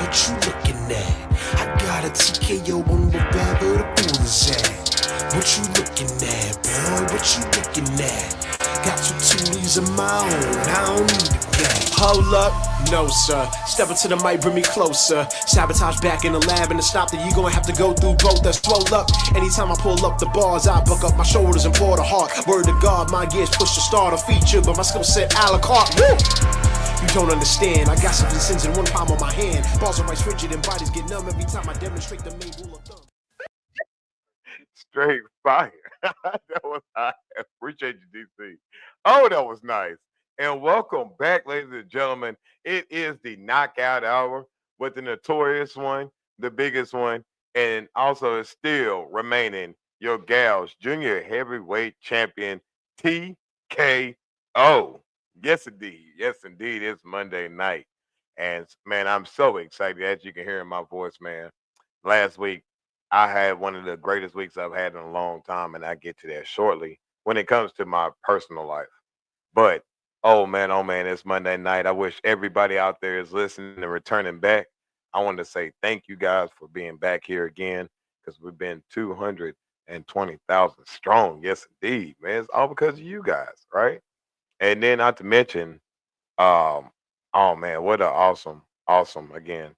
what you looking at? I got a TKO on wherever the pool is at. What you looking at, boy? What you looking at? Got two Tulies of my own, I don't need a gat. Hold up, no sir. Step into the mic, bring me closer. Sabotage back in the lab, and to stop that you gonna have to go through both. That's swole up. Anytime I pull up the bars, I buck up my shoulders and pour the heart. Word to God, my gears push to start a feature, but my skill set a la carte. Woo! You don't understand. I got some sins in one palm of my hand. Balls are right frigid and bodies get numb every time I demonstrate the main rule of thumb. Straight fire. That was I appreciate you, DC. Oh, that was nice. And welcome back, ladies and gentlemen. It is the knockout hour with the notorious one, the biggest one, and also is still remaining your gals junior heavyweight champion TKO. Yes, indeed. Yes, indeed. It's Monday night. And man, I'm so excited, as you can hear in my voice, man. Last week I had one of the greatest weeks I've had in a long time, and I get to that shortly when it comes to my personal life. But oh man, it's Monday night. I wish everybody out there is listening and returning back. I want to say thank you guys for being back here again because we've been 220,000 strong. Yes, indeed, man. It's all because of you guys, right? And then not to mention, um, oh man, what an awesome again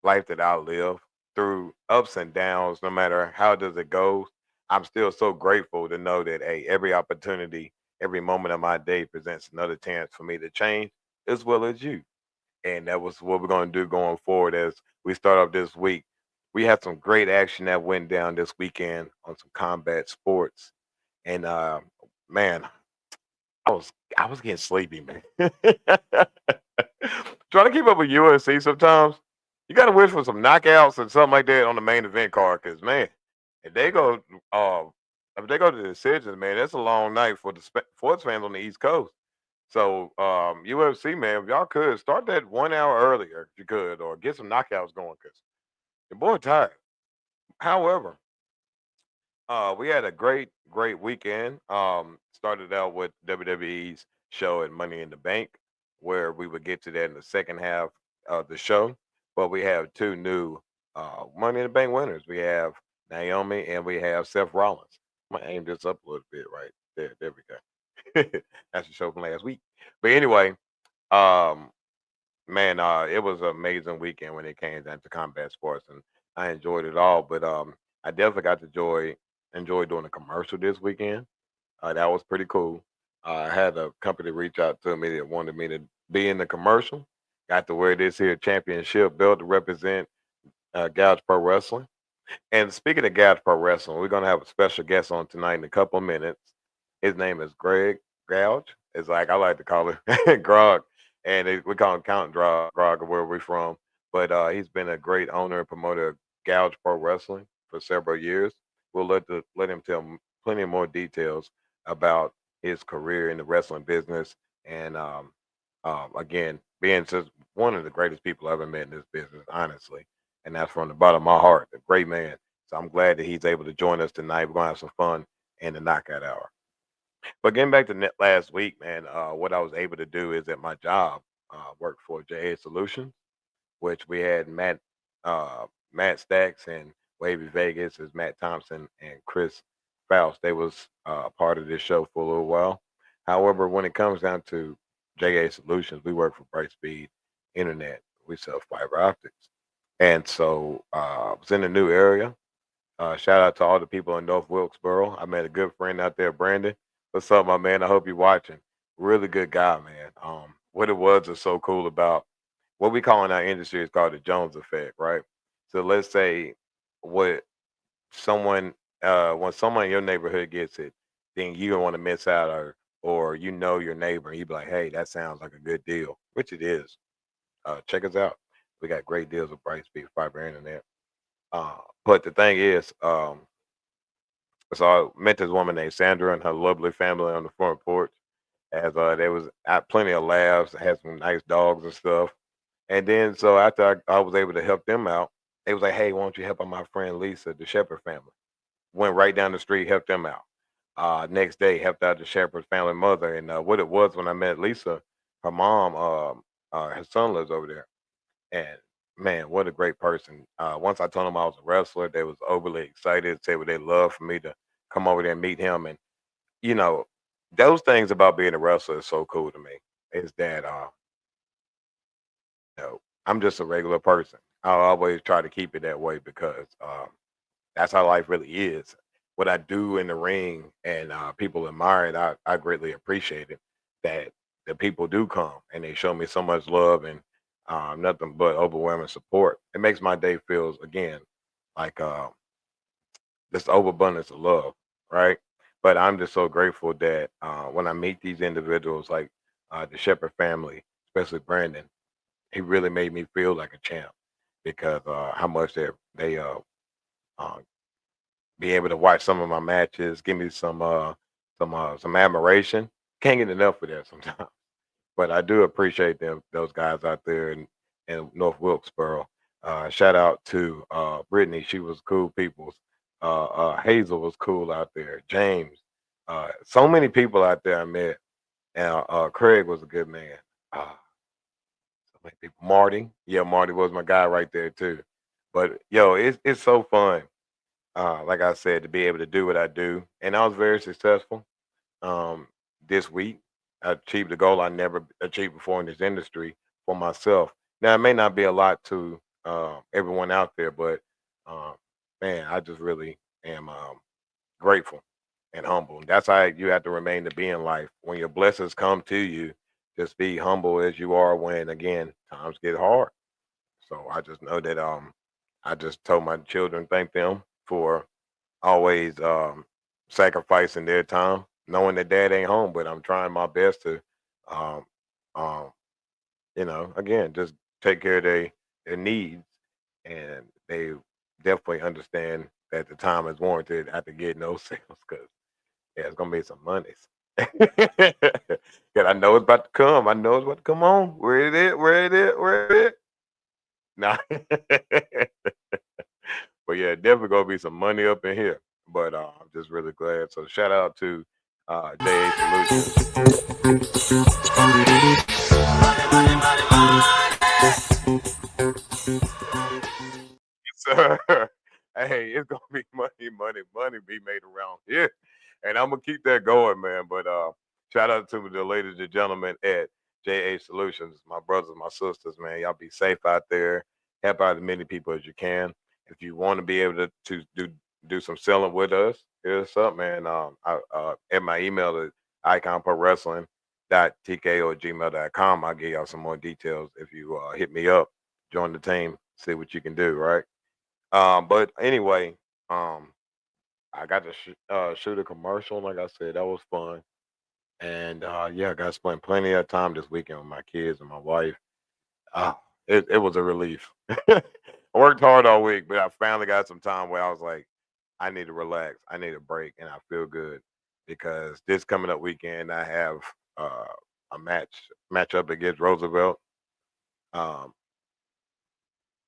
life that I live through ups and downs, no matter how does it go. I'm still so grateful to know that hey, every opportunity, every moment of my day presents another chance for me to change as well as you. And that was what we're going to do going forward as we start off this week. We had some great action that went down this weekend on some combat sports. And man, I was getting sleepy, man. Trying to keep up with USC sometimes. You got to wish for some knockouts and something like that on the main event card, because man, if they go, uh, if they go to the decisions, man, that's a long night for the sports fans on the East Coast. So UFC, man, if y'all could start that 1 hour earlier, if you could, or get some knockouts going, because the boy tired. However, we had a great weekend. Started out with WWE's show at Money in the Bank, where we would get to that in the second half of the show. But we have two new Money in the Bank winners. We have Naomi and we have Seth Rollins. I'm gonna aim this up a little bit right there. There we go. That's the show from last week. But anyway, um, man, it was an amazing weekend when it came down to combat sports, and I enjoyed it all. But I definitely got to enjoy doing a commercial this weekend. That was pretty cool. I had a company reach out to me that wanted me to be in the commercial. Got to wear this here championship belt to represent Gouge Pro Wrestling. And speaking of Gouge Pro Wrestling, we're gonna have a special guest on tonight in a couple of minutes. His name is Greg Gouge. It's like I like to call it Grog, and we call him Count Grog, where we're from. But he's been a great owner and promoter of Gouge Pro Wrestling for several years. We'll let him tell plenty more details about his career in the wrestling business, and again, being just one of the greatest people I've ever met in this business, honestly. And that's from the bottom of my heart. A great man. So I'm glad that he's able to join us tonight. We're gonna have some fun in the knockout hour. But getting back to last week, man, what I was able to do is at my job, work for JA Solutions, which we had Matt Stacks and Wavy Vegas as Matt Thompson and Chris Faust. They was part of this show for a little while. However, when it comes down to JA Solutions, we work for Brightspeed Internet. We sell fiber optics. And so I was in a new area. Shout out to all the people in North Wilkesboro. I met a good friend out there, Brandon. What's up, my man? I hope you're watching. Really good guy, man. What it was is so cool about what we call in our industry is called the Jones effect, right? So let's say what someone when someone in your neighborhood gets it, then you don't want to miss out, or you know your neighbor and you be like, hey, that sounds like a good deal, which it is. Check us out. We got great deals with Brightspeed Fiber Internet. But the thing is, so I met this woman named Sandra and her lovely family on the front porch. As there was plenty of laughs, had some nice dogs and stuff. And then so after I was able to help them out, they was like, "Hey, why don't you help out my friend Lisa, the Shepherd family?" Went right down the street, helped them out. Next day, helped out the Shepherd family mother. And what it was when I met Lisa, her mom, her son lives over there, and man, what a great person. Once I told them I was a wrestler, they was overly excited, said what they love for me to come over there and meet him. And, you know, those things about being a wrestler is so cool to me. Is that I'm just a regular person. I always try to keep it that way because that's how life really is. What I do in the ring and people admire it, I greatly appreciate it. That the people do come and they show me so much love and nothing but overwhelming support. It makes my day feels again like this overabundance of love, right? But I'm just so grateful that when I meet these individuals like the Shepherd family, especially Brandon, he really made me feel like a champ because how much they uh, be able to watch some of my matches, give me some admiration. Can't get enough of that sometimes. But I do appreciate them, those guys out there in North Wilkesboro. Shout out to Brittany, she was cool peoples. Hazel was cool out there. James, so many people out there I met. And Craig was a good man. So many people. Marty, yeah, Marty was my guy right there too. But yo, it's so fun. Like I said, to be able to do what I do, and I was very successful um, this week. I achieved a goal I never achieved before in this industry for myself. Now, it may not be a lot to everyone out there, but um, man, I just really am grateful and humble. And that's how you have to remain to be in life. When your blessings come to you, just be humble as you are when, again, times get hard. So I just know that I just told my children, thank them for always sacrificing their time, knowing that dad ain't home, but I'm trying my best to, um, um, again, just take care of their needs, and they definitely understand that the time is warranted after getting those sales because yeah, it's gonna be some monies. Cause I know it's about to come. I know it's about to come on. Where it is? Where it is? Where it is? Nah. But yeah, definitely gonna be some money up in here. But I'm just really glad. So shout out to JA Solutions. Sir. Hey, it's gonna be money, money, money be made around here. And I'm gonna keep that going, man. But shout out to the ladies and gentlemen at JA Solutions, my brothers, my sisters, man. Y'all be safe out there. Help out as many people as you can. If you want to be able to do some selling with us, hit us up, man. At my email is iconprowrestling.tko@gmail.com. I'll give y'all some more details if you hit me up, join the team, see what you can do, right? But anyway, um, I got to shoot a commercial. Like I said, that was fun. And yeah, I got to spend plenty of time this weekend with my kids and my wife. Uh, it was a relief. I worked hard all week, but I finally got some time where I was like, I need to relax. I need a break, and I feel good because this coming up weekend I have uh, a matchup against Roosevelt. Um,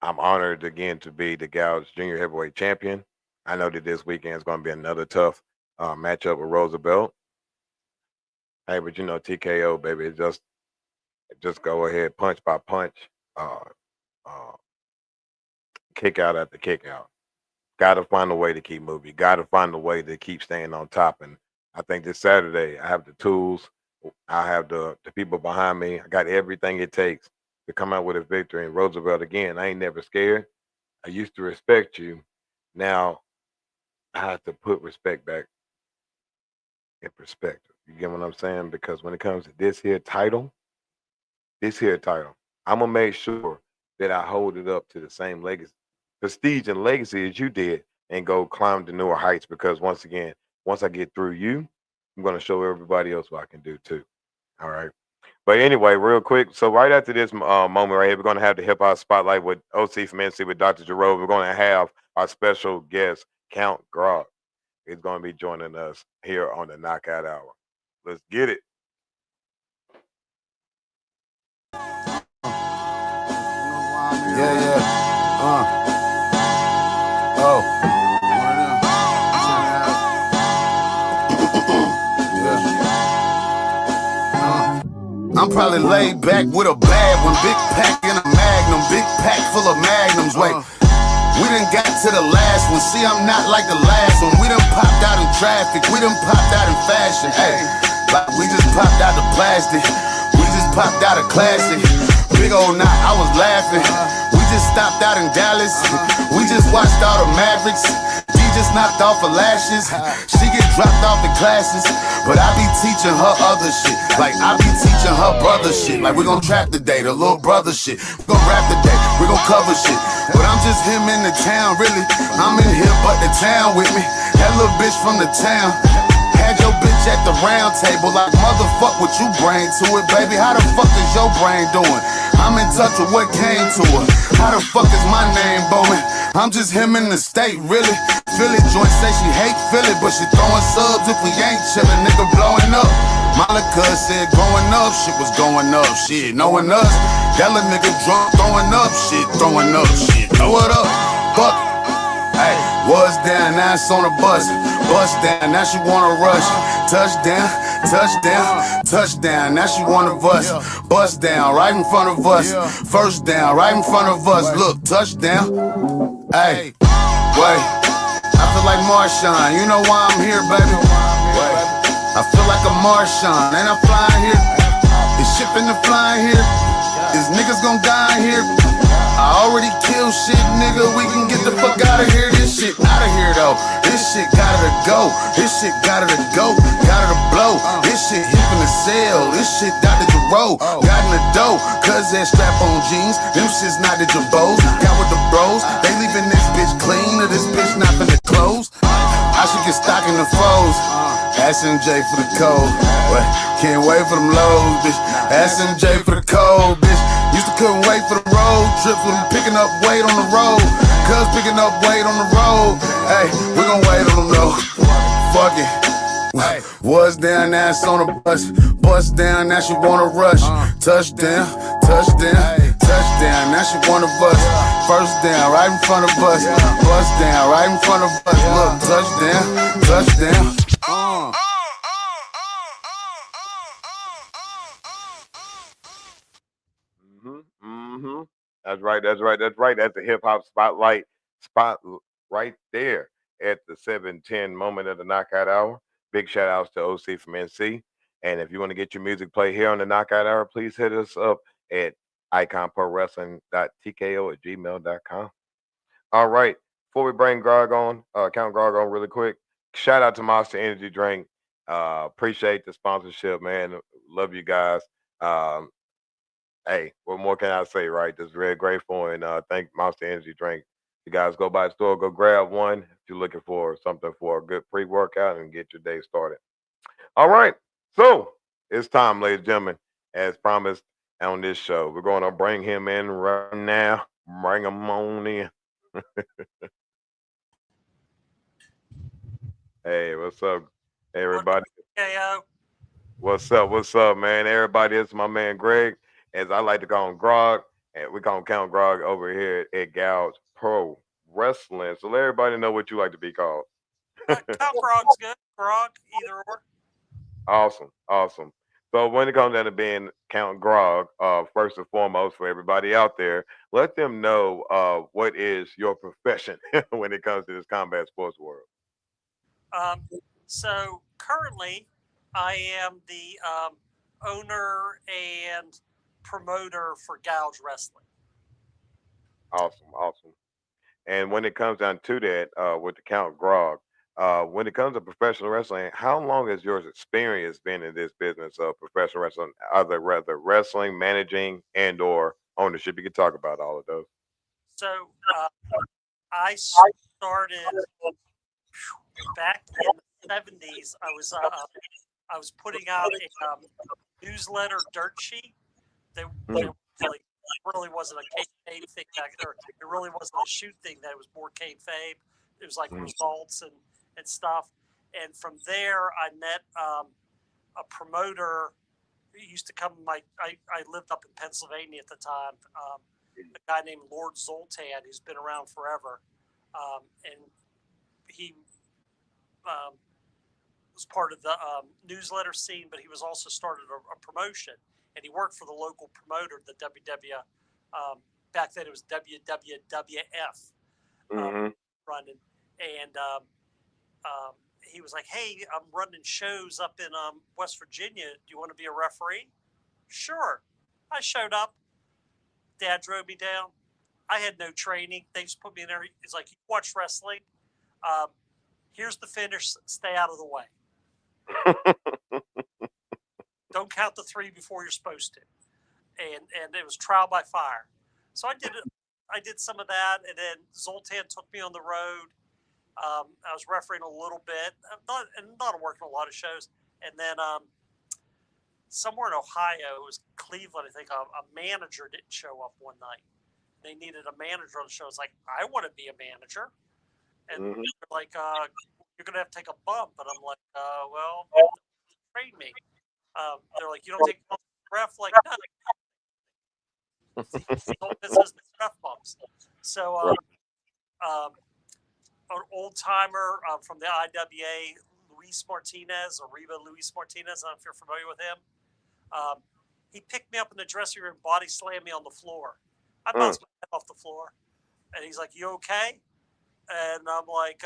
I'm honored again to be the Gals Junior Heavyweight Champion. I know that this weekend is going to be another tough matchup with Roosevelt. Hey, but TKO baby, just go ahead, punch by punch, uh, uh, kick out after kick out. Got to find a way to keep moving. Got to find a way to keep staying on top. And I think this Saturday I have the tools. I have the people behind me. I got everything it takes to come out with a victory. And Roosevelt again, I ain't never scared. I used to respect you. Now I have to put respect back in perspective. You get what I'm saying? Because when it comes to this here title, I'm gonna make sure that I hold it up to the same legacy, prestige and legacy as you did, and go climb to newer heights. Because once again, once I get through you, I'm gonna show everybody else what I can do too. All right. But anyway, real quick. So right after this moment right here, we're gonna have the hip hop spotlight with OC from NC with Dr. Jerome. We're gonna have our special guest, Count Grog. He's gonna be joining us here on the Knockout Hour. Let's get it. Yeah, yeah. Oh. I'm probably laid back with a bag, one big pack and a magnum. Magnum, big pack full of Magnums. Wait, we done got to the last one. See, I'm not like the last one. We done popped out in traffic. We done popped out in fashion. Hey, like we just popped out the plastic. We just popped out a classic. Big old knot, I was laughing. We just stopped out in Dallas. We just watched all the Mavericks. G just knocked off her lashes. She get dropped off the classes. But I be teaching her other shit. Like I be teaching her brother shit. Like we gon' trap today, the little brother shit. We gon' rap today, we gon' cover shit. But I'm just him in the town, really. I'm in here, but the town with me. That little bitch from the town. Had your bitch at the round table, like motherfuck what you bring to it, baby. How the fuck is your brain doing? I'm in touch with what came to her. How the fuck is my name booming? I'm just him in the state, really. Philly joint say she hate Philly, but she throwing subs if we ain't chillin', nigga blowing up. Monica said growing up, shit was going up, shit. Knowing us, that little nigga drunk, throwing up, shit, throwing up, shit. Throw it up, fuck. Hey, was down, now it's on the bus. Bust down, now she wanna rush. Touchdown, touchdown, touchdown, now she wanna bust. Bust down, right in front of us. First down, right in front of us. Look, touchdown. Hey, wait. I feel like Marshawn, you know why I'm here, baby. Wait. I feel like a Marshawn, ain't I flying here? Is shipping the flying here? Is niggas gon' die here? I already killed shit, nigga. We can get the fuck out of here. This shit out of here though. This shit gotta to go. This shit gotta to go. Gotta to blow. This shit hit from the cell. This shit got to roll. Got in the dough. Cause that strap on jeans. Them shit's not the jabos. Got with the bros. They leaving this bitch clean or this bitch not finna close. I should get stock in the foes. SMJ for the code. What? Can't wait for them lows, bitch. SMJ for the code, bitch. Used to couldn't wait for the road trips when we picking up weight on the road. Cuz picking up weight on the road. Hey, we gon' wait on them though. Fuck it. Was down, now it's on the bus. Bust down, now she wanna rush. Touchdown, touchdown, touchdown, now she wanna bust. First down, right in front of us. Bust down, right in front of us. Look, touchdown, touchdown. That's right. That's right. That's right. That's the hip hop spot right there at the 7:10 moment of the knockout hour. Big shout outs to OC from NC. And if you want to get your music played here on the knockout hour, please hit us up at iconprowrestling.tko@gmail.com. All right. Before we bring Grog on, Count Grog on really quick, shout out to Monster Energy Drink. Appreciate the sponsorship, man. Love you guys. Um, hey, what more can I say, right? Just very grateful and thank Monster Energy Drink. You guys go by the store, go grab one if you're looking for something for a good pre-workout and get your day started. All right. So it's time, ladies and gentlemen, as promised on this show. We're going to bring him in right now. Bring him on in. Hey, what's up, everybody? What's up? What's up, man? Everybody, it's my man Greg, as I like to call him Grog, and we call him Count Grog over here at Gouge Pro Wrestling. So let everybody know what you like to be called. Count Grog's good. Grog, either or. Awesome, awesome. So when it comes down to being Count Grog, first and foremost, for everybody out there, let them know what is your profession when it comes to this combat sports world. So currently, I am the owner and promoter for Gouge Wrestling. Awesome, awesome. And when it comes down to that, with the Count Grog, when it comes to professional wrestling, how long has your experience been in this business of professional wrestling, either rather wrestling, managing, and or ownership? You can talk about all of those. So I started back in the 70s. I was putting out a newsletter dirt sheet that really wasn't a kayfabe thing back there. It really wasn't a shoot thing. That it was more kayfabe. It was like results and stuff. And from there, I met a promoter who used to come. I lived up in Pennsylvania at the time. A guy named Lord Zoltan, who's been around forever, and he was part of the newsletter scene, but he was also started a promotion, and he worked for the local promoter, the WWF back then it was WWWF Mm-hmm. running, and he was like, "Hey, I'm running shows up in West Virginia. Do you want to be a referee?" Sure. I showed up. Dad drove me down. I had no training. They just put me in there. He's like, "You watch wrestling. Here's the finish. Stay out of the way. Don't count the 3 before you're supposed to." And it was trial by fire. So I did it. I did some of that, and then Zoltan took me on the road. I was refereeing a little bit, not working a lot of shows. And then somewhere in Ohio, it was Cleveland, I think, a manager didn't show up one night. They needed a manager on the show. It's like, I want to be a manager. And they're like, you're going to have to take a bump. And I'm like, well, train me. They're like, you don't take a ref? Like, no. This is the ref bumps. So, an old timer from the IWA, Luis Martinez, Arriba Luis Martinez. I don't know if you're familiar with him. He picked me up in the dressing room, body slammed me on the floor. I bounced my head off the floor, and he's like, "You okay?" And I'm like,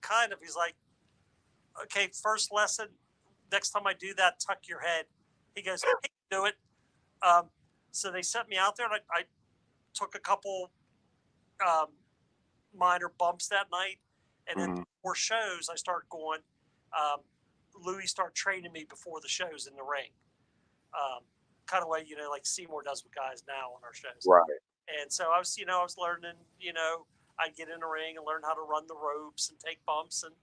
"Kind of." He's like, "Okay, first lesson. Next time I do that, tuck your head." He goes, "Hey, do it." So they sent me out there, and I took a couple minor bumps that night, and then before shows, I started going. Louis started training me before the shows in the ring, kind of way like Seymour does with guys now on our shows. Right. And so I was learning. I'd get in the ring and learn how to run the ropes and take bumps, and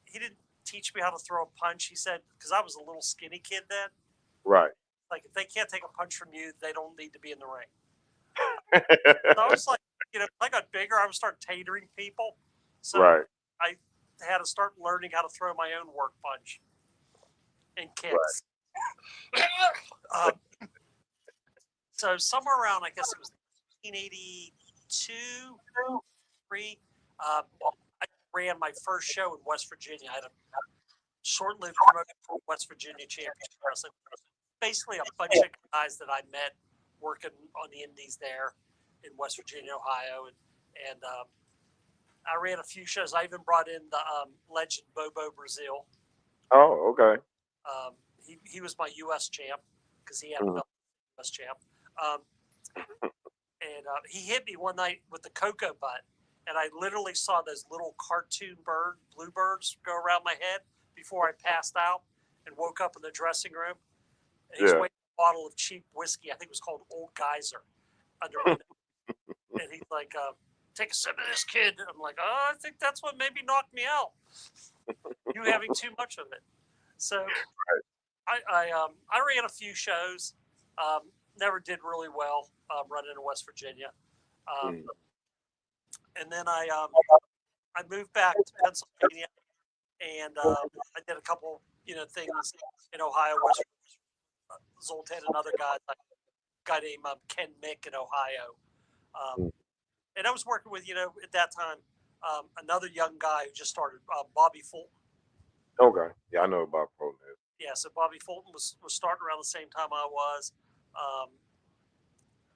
he didn't teach me how to throw a punch. He said, because I was a little skinny kid then. Right. Like, if they can't take a punch from you, they don't need to be in the ring. So I was like, I got bigger, I would start tatering people. So I had to start learning how to throw my own work punch and kicks. Right. So somewhere around, I guess it was 1982, 3, I ran my first show in West Virginia. I had a short-lived promotion for West Virginia Championship Wrestling. Basically a bunch of guys that I met working on the indies there in West Virginia, Ohio, and I ran a few shows. I even brought in the legend Bobo Brazil. Oh, okay. He was my U.S. champ because he had a belt U.S. champ. And he hit me one night with the cocoa butt, and I literally saw those little cartoon bluebirds go around my head before I passed out and woke up in the dressing room. And he's waiting a bottle of cheap whiskey. I think it was called Old Geyser under my nose. And he's like, "Take a sip of this, kid." And I'm like, "Oh, I think that's what maybe knocked me out. You having too much of it." So I ran a few shows. Never did really well running in West Virginia. And then I moved back to Pennsylvania, and I did a couple things in Ohio, West Zoltan and other guys, like a guy named Ken Mick in Ohio. And I was working with, at that time, another young guy who just started, Bobby Fulton. Okay. Yeah, I know about Fulton. Yeah, so Bobby Fulton was starting around the same time I was.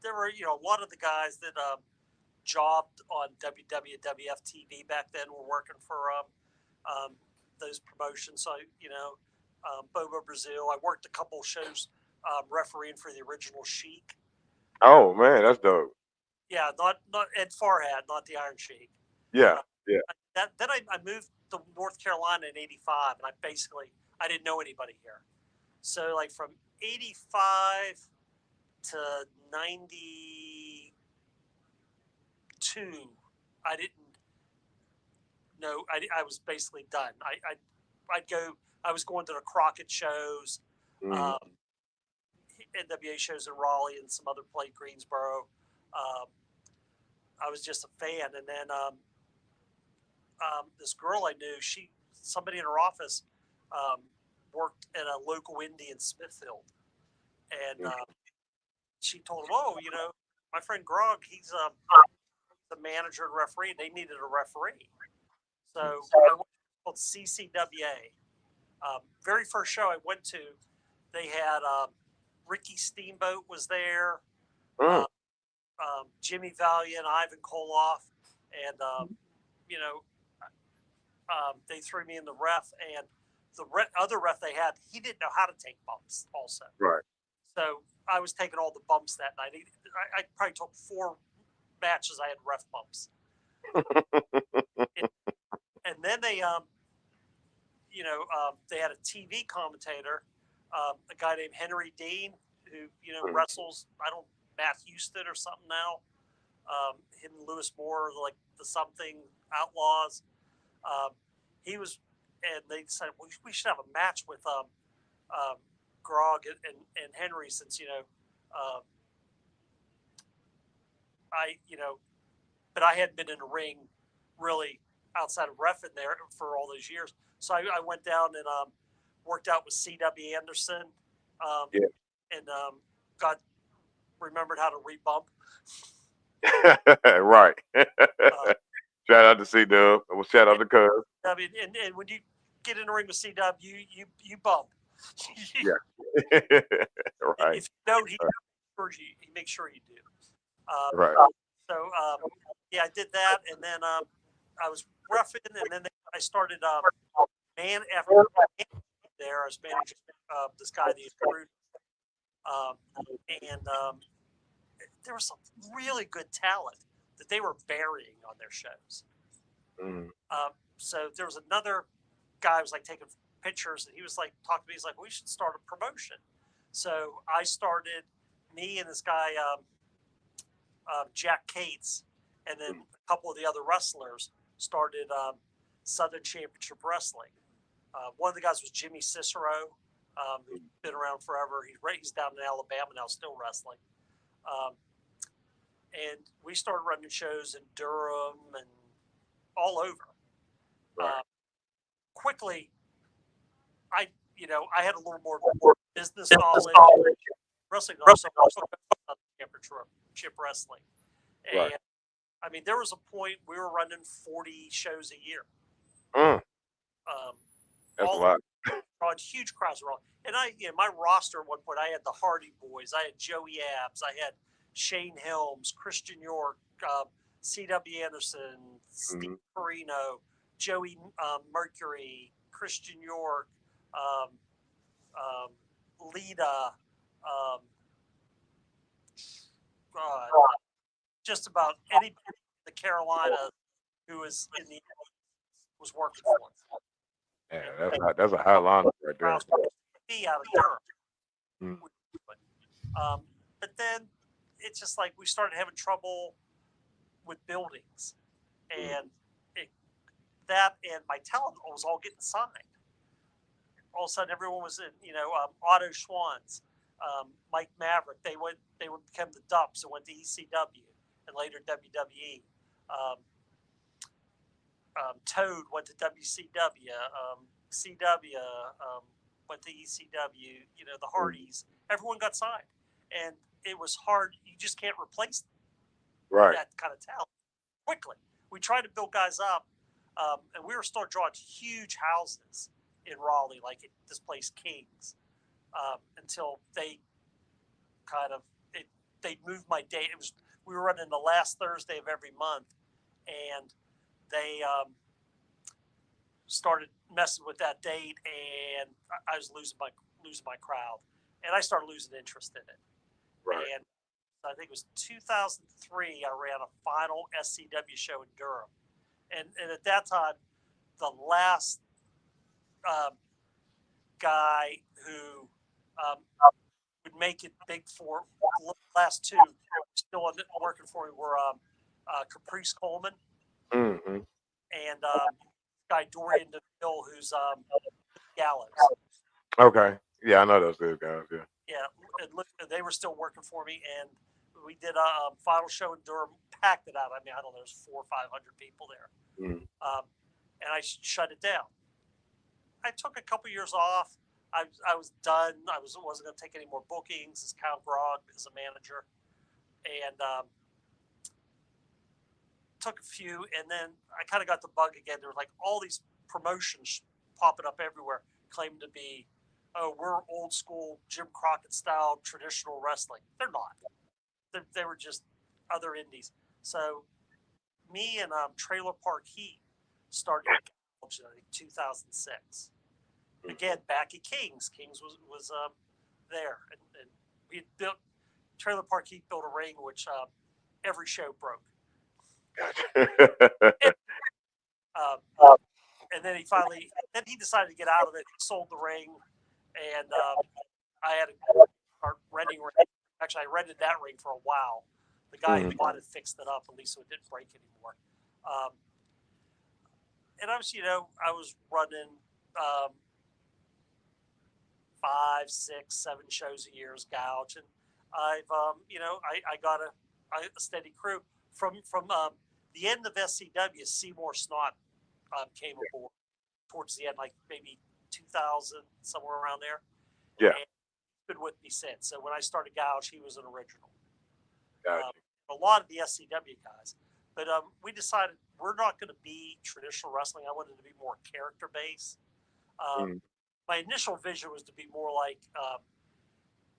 There were, a lot of the guys that jobbed on WWF TV back then were working for those promotions. So, Bobo Brazil. I worked a couple shows refereeing for the original Sheik. Oh, man, that's dope. Yeah, not Ed Farhad, not the Iron Sheik. Yeah, yeah. Then I moved to North Carolina in '85, and I didn't know anybody here. So, like, from '85 to '92, I didn't know. I was basically done. I was going to the Crockett shows, NWA shows in Raleigh, and some other play Greensboro. I was just a fan, and then this girl I knew, somebody in her office worked at a local indie in Smithfield, and she told him, "Oh, my friend Grog, he's the manager and referee. They needed a referee." So I went called CCWA. Very first show I went to, they had Ricky Steamboat was there. Mm. Jimmy Valiant, Ivan Koloff, and you know, they threw me in the ref, and the other ref they had, he didn't know how to take bumps also. Right. So I was taking all the bumps that night. I probably took 4 matches. I had ref bumps. And then they, they had a TV commentator, a guy named Henry Dean, who, wrestles, Matt Houston or something now. Him and Lewis Moore, like the something Outlaws. He was, and they decided, well, we should have a match with Grog and Henry, since but I hadn't been in a ring really outside of ref in there for all those years. So I went down and worked out with C.W. Anderson, and remembered how to rebump. Right. Shout out to C-Dub. Well, shout out to Cuz. And when you get in the ring with C-Dub, you bump. Yeah. Right. If you don't, he makes sure you do. Right. So I did that, and then I was roughing, and then I started man after man there. I was managing this guy, the Intruder, and there was some really good talent that they were burying on their shows. Mm. So there was another guy who was like taking pictures, and he was like talking to me. He's like, "We should start a promotion." So I started, me and this guy Jack Cates, and then a couple of the other wrestlers started Southern Championship Wrestling. One of the guys was Jimmy Cicero, who's been around forever. He's down in Alabama now, still wrestling. And we started running shows in Durham and all over. Right. Quickly, I had a little more business knowledge, wrestling knowledge, so I took Championship Wrestling. And Right. I mean, there was a point we were running 40 shows a year. Mm. That's a lot. Drawing huge crowds around. And my roster at one point, I had the Hardy Boys, I had Joey Abs, I had Shane Helms, Christian York, C.W. Anderson, Steve Carino, Joey Mercury, Christian York, Lita, just about anybody in the Carolinas who was was working for us. Yeah, that's a high lineup right there. Be out of Durham. Mm. But then it's just like we started having trouble with buildings, and that and my talent was all getting signed. All of a sudden, everyone was in, Otto Schwanz, Mike Maverick. They became the Dupps and went to ECW and later WWE. Toad went to WCW. CW went to ECW. The Hardys. Everyone got signed, and it was hard. You just can't replace that kind of talent quickly. We tried to build guys up, and we were still drawing huge houses in Raleigh, like at this place Kings, until they they moved my date. We were running the last Thursday of every month, and they started messing with that date, and I was losing my crowd, and I started losing interest in it. Right. And I think it was 2003. I ran a final SCW show in Durham, and at that time, the last guy who would make it big for the last two still working for me were Caprice Coleman and guy Dorian DeVille, who's Gallows. Okay. Yeah, I know those good guys. Yeah. Yeah, and they were still working for me, and we did a final show in Durham, packed it out. I mean, I don't know, there's 400 or 500 people there, and I shut it down. I took a couple years off. I was done. I wasn't going to take any more bookings as Count Grog as a manager, and took a few, and then I kind of got the bug again. There were like all these promotions popping up everywhere, claiming to be oh, we're old school Jim Crockett style traditional wrestling. They're not. They were just other indies. So me and Trailer Park Heat started in 2006. Again, back at Kings. Kings was there, and we built Trailer Park Heat built a ring which every show broke. And then he decided to get out of it. He sold the ring, and I had to start renting ring. Actually, I rented that ring for a while. The guy who bought it fixed it up, at least so it didn't break anymore. And I was running 5, 6, 7 shows a year as Gouge, and I've I got a steady crew from the end of SCW. Seymour Snot came aboard towards the end, like maybe 2000, somewhere around there. Yeah. And he's been with me since. So when I started Gouge, he was an original. Gotcha. A lot of the SCW guys. But we decided we're not going to be traditional wrestling. I wanted to be more character based. My initial vision was to be more like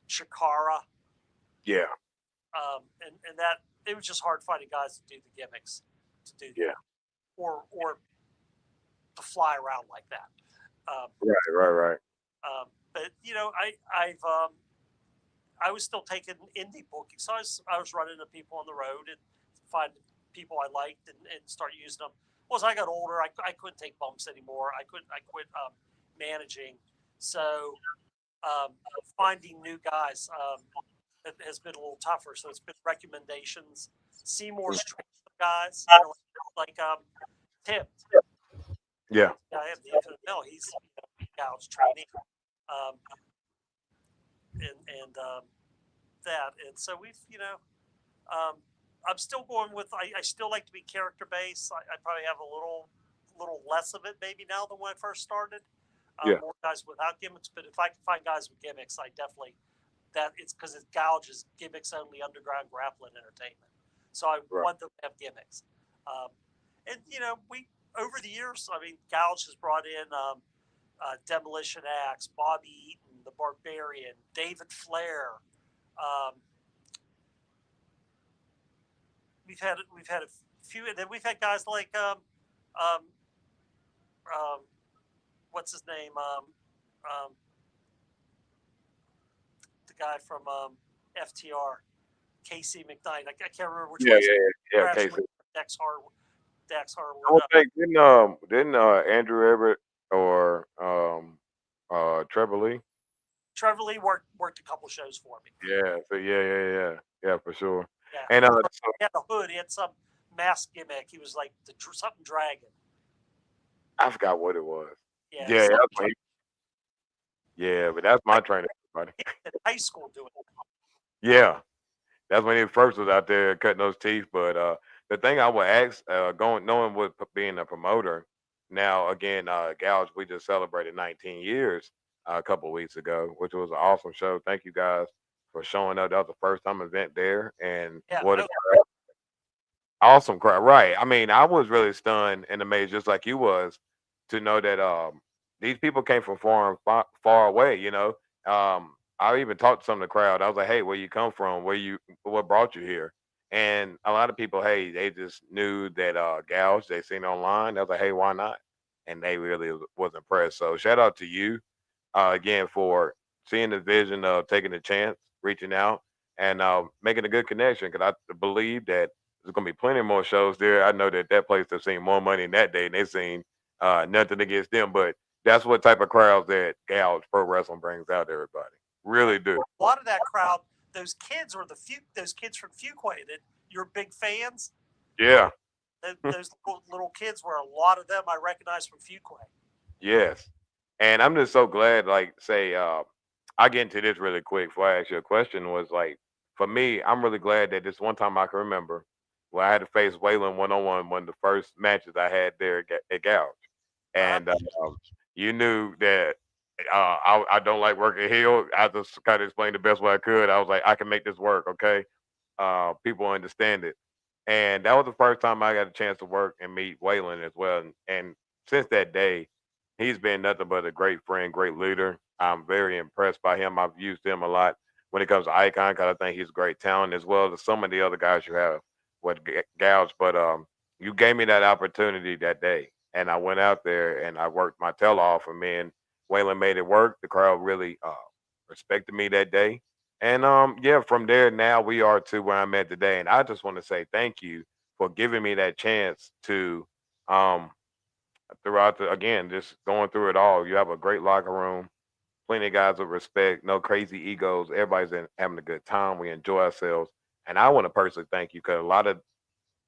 Chikara. Yeah. And that it was just hard finding guys to do the gimmicks, to do or to fly around like that. Right. But I was still taking indie booking, so I was running to people on the road and finding people I liked and start using them. Well, as I got older, I couldn't take bumps anymore. I quit managing, so finding new guys has been a little tougher. So it's been recommendations. Seymour's guys, like Tim. Yeah. I have the Infinite Mill. He's Gouge training, and that, and so we've I'm still going with. I still like to be character based. I probably have a little less of it maybe now than when I first started. More guys without gimmicks, but if I can find guys with gimmicks, I definitely it's because it's Gouge's gimmicks only underground grappling entertainment. So I want them to have gimmicks. And we over the years, I mean, Gouge has brought in Demolition Axe, Bobby Eaton, the Barbarian, David Flair. We've had a few, and then we've had guys like what's his name? The guy from FTR, Casey McKnight. I can't remember which one. Yeah. Casey. Dax Harwood. I don't think didn't Andrew Everett or Trevor Lee. Trevor Lee worked a couple shows for me. Yeah. So yeah, for sure. Yeah. And he had a hood. He had some mask gimmick. He was like something dragon. I forgot what it was. Yeah. But that's my training, buddy. In high school doing it. Yeah, that's when he first was out there cutting those teeth. But the thing I would ask, knowing what being a promoter, now again, Gouge, we just celebrated 19 years a couple of weeks ago, which was an awesome show. Thank you guys for showing up. That was the first time event there, and what a awesome crowd. Right. I mean, I was really stunned and amazed, just like you was, to know that these people came from far away. I even talked to some of the crowd. I was like, "Hey, where you come from? What brought you here?" And a lot of people, hey, they just knew that Gouge, they seen it online. I was like, "Hey, why not?" And they really was impressed. So shout out to you again for seeing the vision of taking the chance, reaching out, and making a good connection. Because I believe that there's gonna be plenty more shows there. I know that place has seen more money in that day, and they've seen nothing against them. But that's what type of crowds that Gouge Pro Wrestling brings out to everybody. Really do. A lot of that crowd, those kids those kids from Fuquay that you're big fans. Yeah. Those little kids were a lot of them I recognize from Fuquay. Yes. And I'm just so glad, like, say, I get into this really quick before I ask you a question, was like, for me, I'm really glad that this one time I can remember where I had to face Waylon one-on-one, one of the first matches I had there at Gouge. And you knew that I don't like working heel. I just kind of explained the best way I could. I was like, I can make this work, okay? People understand it. And that was the first time I got a chance to work and meet Waylon as well. And since that day, he's been nothing but a great friend, great leader. I'm very impressed by him. I've used him a lot when it comes to Icon because I think he's a great talent as well as some of the other guys you have with gals. But you gave me that opportunity that day, and I went out there and I worked my tail off, and me and Waylon made it work. The crowd really respected me that day, and yeah, from there now we are to where I'm at today. And I just want to say thank you for giving me that chance to um throughout the again just going through it all. You have a great locker room, plenty of guys with respect, no crazy egos. Everybody's having a good time. We enjoy ourselves. And I want to personally thank you because a lot of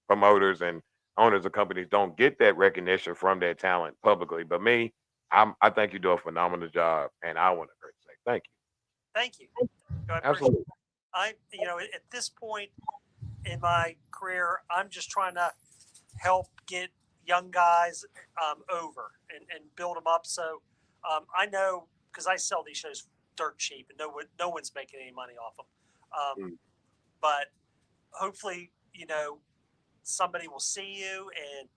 promoters and owners of companies don't get that recognition from their talent publicly. But me, I think you do a phenomenal job. And I want to say thank you. Thank you. I appreciate Absolutely. it. At this point in my career, I'm just trying to help get young guys over and build them up. So I know because I sell these shows dirt cheap and no one's making any money off them. But hopefully, somebody will see you and,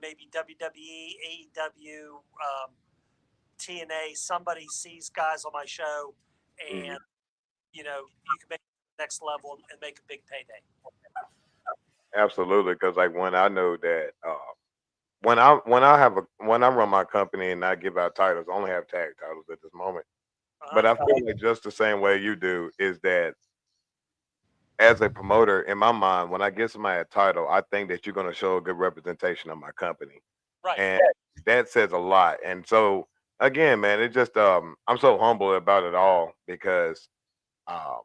maybe WWE, AEW, TNA, somebody sees guys on my show and, you can make the next level and make a big payday. Absolutely. Because like when I know that when I run my company and I give out titles, I only have tag titles at this moment. But I feel like just the same way you do is that as a promoter, in my mind, when I give somebody a title, I think that you're going to show a good representation of my company, Right. and that says a lot. And so, again, man, it just I'm so humble about it all because um,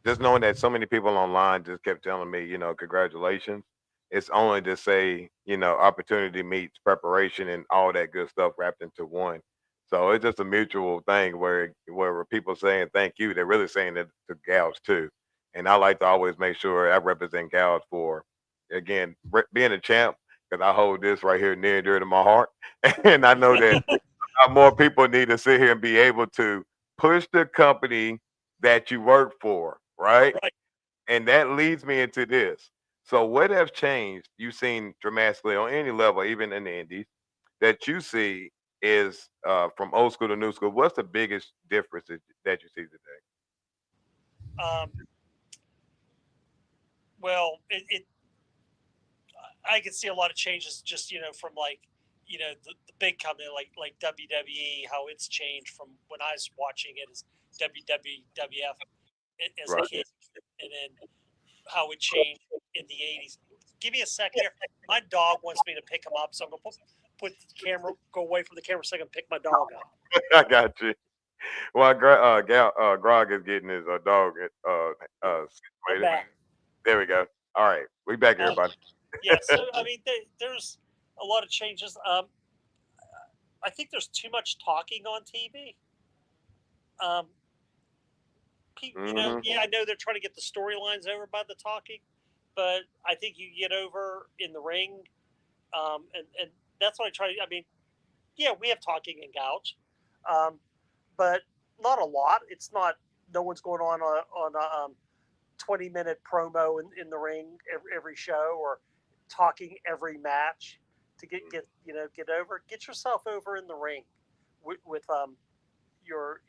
just knowing that so many people online just kept telling me, congratulations. It's only to say, opportunity meets preparation and all that good stuff wrapped into one. So it's just a mutual thing where people saying thank you, they're really saying it to gals too. And I like to always make sure I represent gals for, again, being a champ because I hold this right here near and dear to my heart. And I know that more people need to sit here and be able to push the company that you work for, right? Right. And that leads me into this. So, what has changed you've seen dramatically on any level, even in the indies, that you see is from old school to new school? What's the biggest difference that you see today? Well, I can see a lot of changes just from like the big company like WWE, how it's changed from when I was watching it as WWF as a Right. kid, and then how it changed in the '80s. Give me a second here. My dog wants me to pick him up, so I'm gonna put the camera, go away from the camera so I can pick my dog up. I got you. Well, Grog is getting his dog I'm situated. back. There we go. All right, we back, everybody. Yeah, so I mean, there's a lot of changes. I think there's too much talking on TV. Um, yeah, I know they're trying to get the storylines over by the talking, but I think you get over in the ring, and that's what I try. I mean, yeah, we have talking and gouge, but not a lot. It's not. No one's going on a 20-minute promo in the ring every show or talking every match to get over. Get yourself over in the ring with your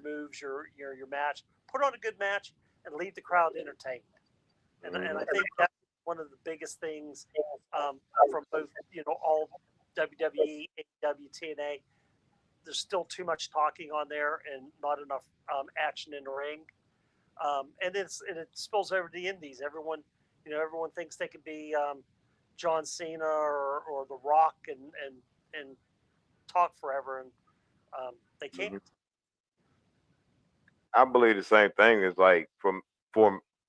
moves, your match. Put on a good match and leave the crowd entertained. And I think that's one of the biggest things from both all WWE, AEW, TNA. There's still too much talking on there and not enough action in the ring. And it spills over to the indies. Everyone thinks they can be John Cena or The Rock and talk forever, and they can't. I believe the same thing is like from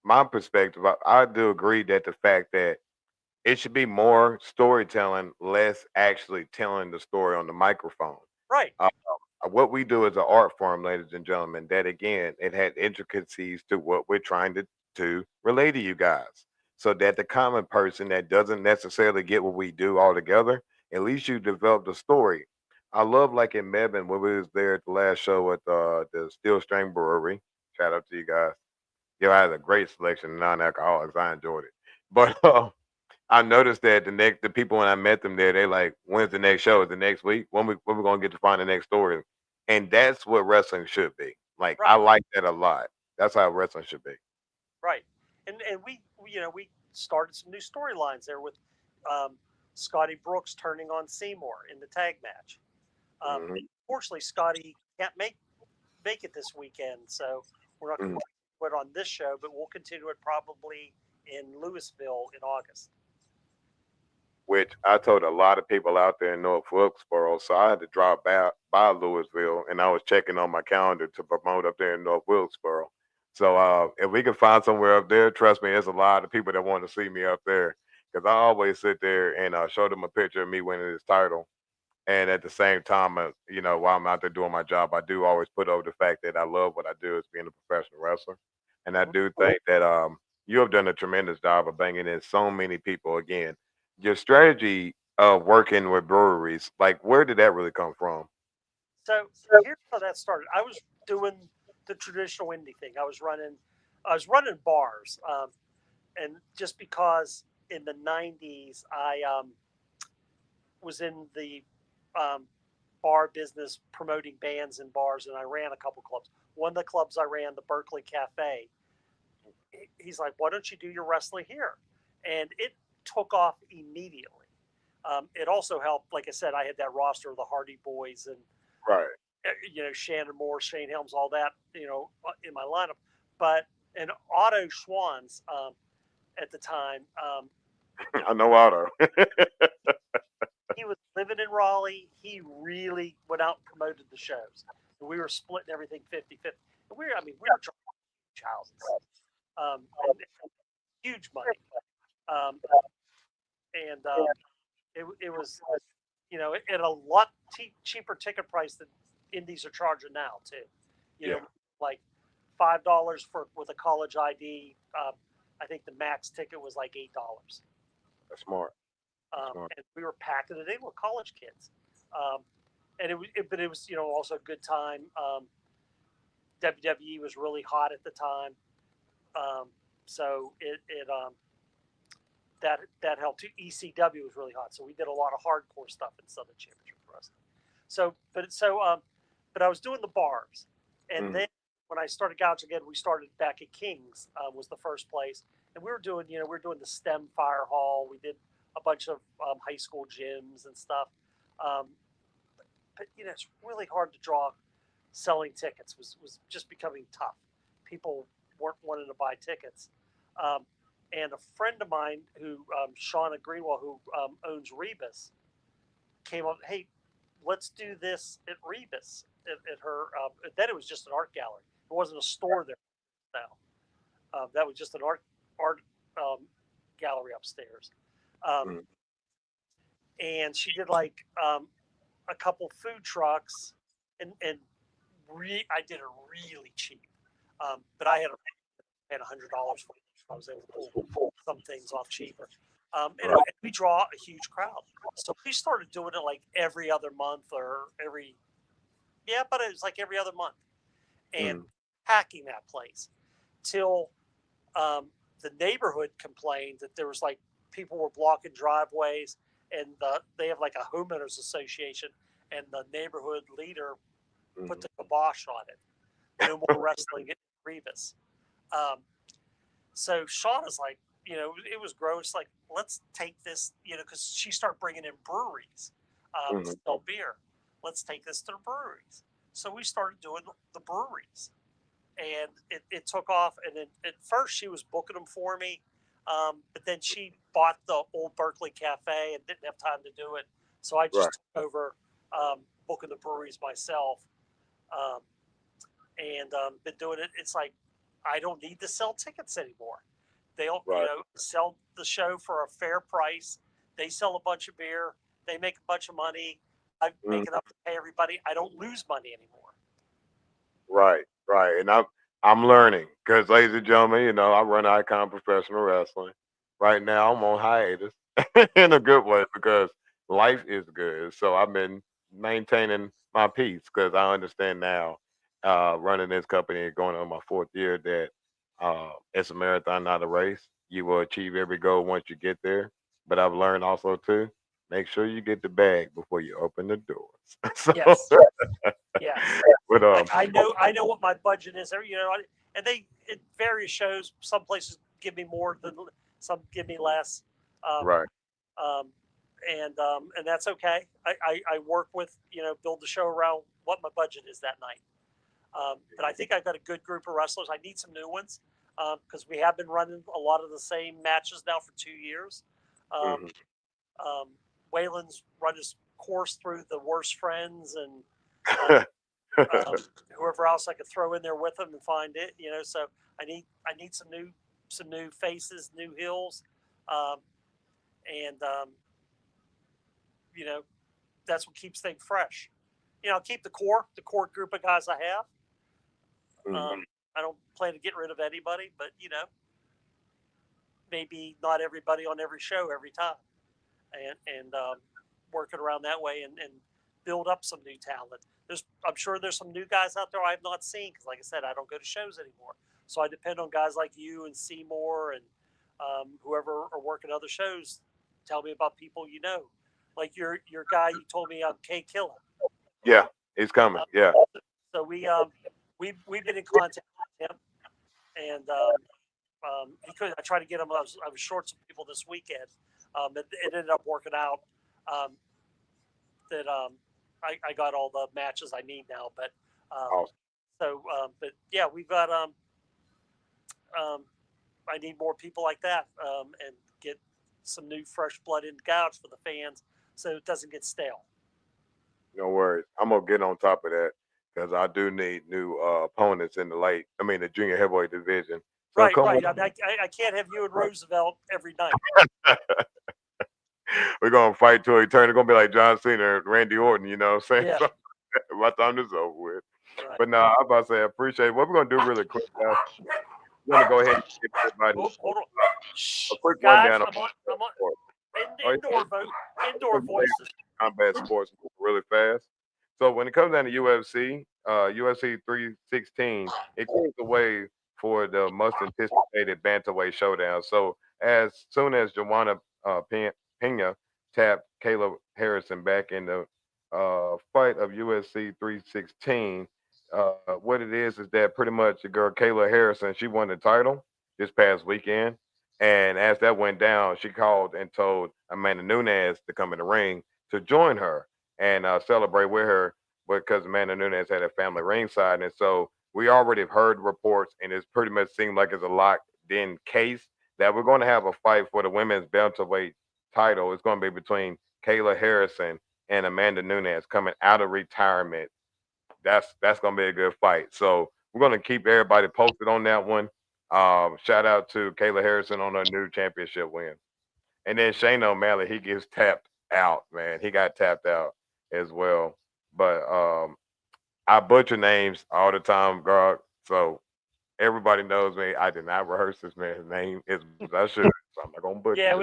my perspective, I do agree that the fact that it should be more storytelling, less actually telling the story on the microphone. Right. What we do is an art form, ladies and gentlemen, that again, it had intricacies to what we're trying to relay to you guys. So that the common person that doesn't necessarily get what we do altogether, at least you develop the story. I love like in Melbourne when we was there at the last show at the Steel String Brewery. Shout out to you guys. I had a great selection of non-alcoholics. I enjoyed it. But I noticed that the people when I met them there, they like, when's the next show? Is the next week? When we gonna get to find the next story? And that's what wrestling should be. Like I Right, like that a lot. That's how wrestling should be. right. And we started some new storylines there with um, Scotty Brooks turning on Seymour in the tag match. Hmm. Fortunately, Scotty can't make it this weekend, so we're not going Hmm. to do it on this show, but we'll continue it probably in Louisville in August. Which I told a lot of people out there in North Wilkesboro, so I had to drive by Louisville, and I was checking on my calendar to promote up there in North Wilkesboro. So if we can find somewhere up there, trust me, there's a lot of people that want to see me up there because I always sit there and show them a picture of me winning this title. And at the same time, while I'm out there doing my job, I do always put over the fact that I love what I do as being a professional wrestler. And I Mhm. do think that you have done a tremendous job of bringing in so many people. Again, your strategy of working with breweries, like where did that really come from? So here's how that started. I was doing the traditional indie thing. I was running bars, and just because in the '90s I was in the um, bar business promoting bands in bars, and I ran a couple clubs. One of the clubs I ran, the Berkeley Cafe, he's like, "Why don't you do your wrestling here?" And it took off immediately. It also helped, like I said, I had that roster of the Hardy Boys and Right. Shannon Moore, Shane Helms, all that in my lineup. But and Otto Schwanz at the time, I know Otto. he was living in Raleigh. He really went out and promoted the shows. And we were splitting everything 50-50. And we were trying huge houses, and huge money. Um, and it was, at a lot cheaper ticket price than indies are charging now too. You Yeah, know, like $5 for with a college ID. I think the max ticket was like $8. that's smart. That's smart. And we were packing it in with college kids. Um, and but it was also a good time. WWE was really hot at the time, so that helped too. ECW was really hot, so we did a lot of hardcore stuff in Southern Championship Wrestling. But I was doing the bars, and Mm. then when I started gouging again, we started back at King's was the first place, and we were doing the STEM Fire Hall. We did a bunch of high school gyms and stuff. Um, but it's really hard to draw. Selling tickets was just becoming tough. People weren't wanting to buy tickets. And a friend of mine who, Shauna Greenwell, who owns Rebus, came up, hey, let's do this at Rebus at her. Then it was just an art gallery. It wasn't a store there now. That was just an art gallery upstairs. Um, Mm. and she did like a couple food trucks, and I did it really cheap. But I had $100 for it. I was able to pull some things off cheaper. And Right. we draw a huge crowd. So we started doing it like every other month but it was like every other month. And Mm. packing that place till the neighborhood complained that there was like people were blocking driveways, and they have like a homeowners association, and the neighborhood leader put Mm. the kibosh on it. No more wrestling at Rebus. Um, so Shauna's like, it was gross. Like, let's take this, because she started bringing in breweries to Mm. sell beer. Let's take this to the breweries. So we started doing the breweries, and it took off. And then at first she was booking them for me, but then she bought the old Berkeley Cafe and didn't have time to do it. So I Right. just took over booking the breweries myself, um, and been doing it. It's like I don't need to sell tickets anymore. They don't, Right. sell the show for a fair price. They sell a bunch of beer. They make a bunch of money. I make Mm. enough to pay everybody. I don't lose money anymore. Right. Right. And I'm learning because, ladies and gentlemen, I run Icon Professional Wrestling. Right now, I'm on hiatus in a good way because life is good. So I've been maintaining my peace because I understand now, running this company and going on my fourth year, that it's a marathon, not a race. You will achieve every goal once you get there. But I've learned also too make sure you get the bag before you open the doors. So, Yes. Yes. but I know what my budget is. And they at various shows. Some places give me more than some give me less. Um, right, um, and that's okay. I work with build the show around what my budget is that night. But I think I've got a good group of wrestlers. I need some new ones because we have been running a lot of the same matches now for 2 years. Um, hmm um, Waylon's run his course through the worst friends and uh, whoever else I could throw in there with him and find it. So I need some new faces, new heels, um, and you know that's what keeps things fresh. Keep the core group of guys I have. hmm I don't plan to get rid of anybody, but maybe not everybody on every show every time, and work it around that way and build up some new talent. I'm sure there's some new guys out there I've not seen because, like I said, I don't go to shows anymore. So I depend on guys like you and Seymour and whoever are working other shows. Tell me about people like your guy you told me K Killer. yeah, it's coming. Yeah, So we've been in contact with him, and he could. I tried to get him. I was short some people this weekend. It ended up working out um, that I got all the matches I need now. But awesome. but yeah, we've got. I need more people like that and get some new fresh blood in gouge for the fans, so it doesn't get stale. No worries. I'm gonna get on top of that because I do need new opponents in the junior heavyweight division. So Right, come right. on, I can't have you and Roosevelt every night. we're gonna fight till he turn. It's gonna be like John Cena and Randy Orton. You know what I'm saying? Yeah, So my time is over with. right. But no, I'm about to say I appreciate it. What we're gonna do really quick, guys. We're gonna go ahead and give everybody Hold on. a Shh, quick guys, rundown of I'm on sport. Oh, indoor vote, indoor voices. combat sports really fast. So when it comes down to UFC, UFC 316, it clears the way for the most anticipated bantamweight showdown. So as soon as Joanna Pena tapped Kayla Harrison back in the fight of UFC 316, what it is that pretty much the girl Kayla Harrison, she won the title this past weekend. And as that went down, she called and told Amanda Nunes to come in the ring to join her and celebrate with her because Amanda Nunes had a family ringside. And so we already have heard reports, and it's pretty much seemed like it's a locked in case that we're going to have a fight for the women's welterweight title. It's going to be between Kayla Harrison and Amanda Nunes coming out of retirement. That's going to be a good fight. So we're going to keep everybody posted on that one. Shout out to Kayla Harrison on her new championship win. And then Shane O'Malley, he gets tapped out, man. He got tapped out as well. But I butcher names all the time, Grog. So everybody knows me. I did not rehearse this man's name as I should. So I'm not gonna butcher Yeah,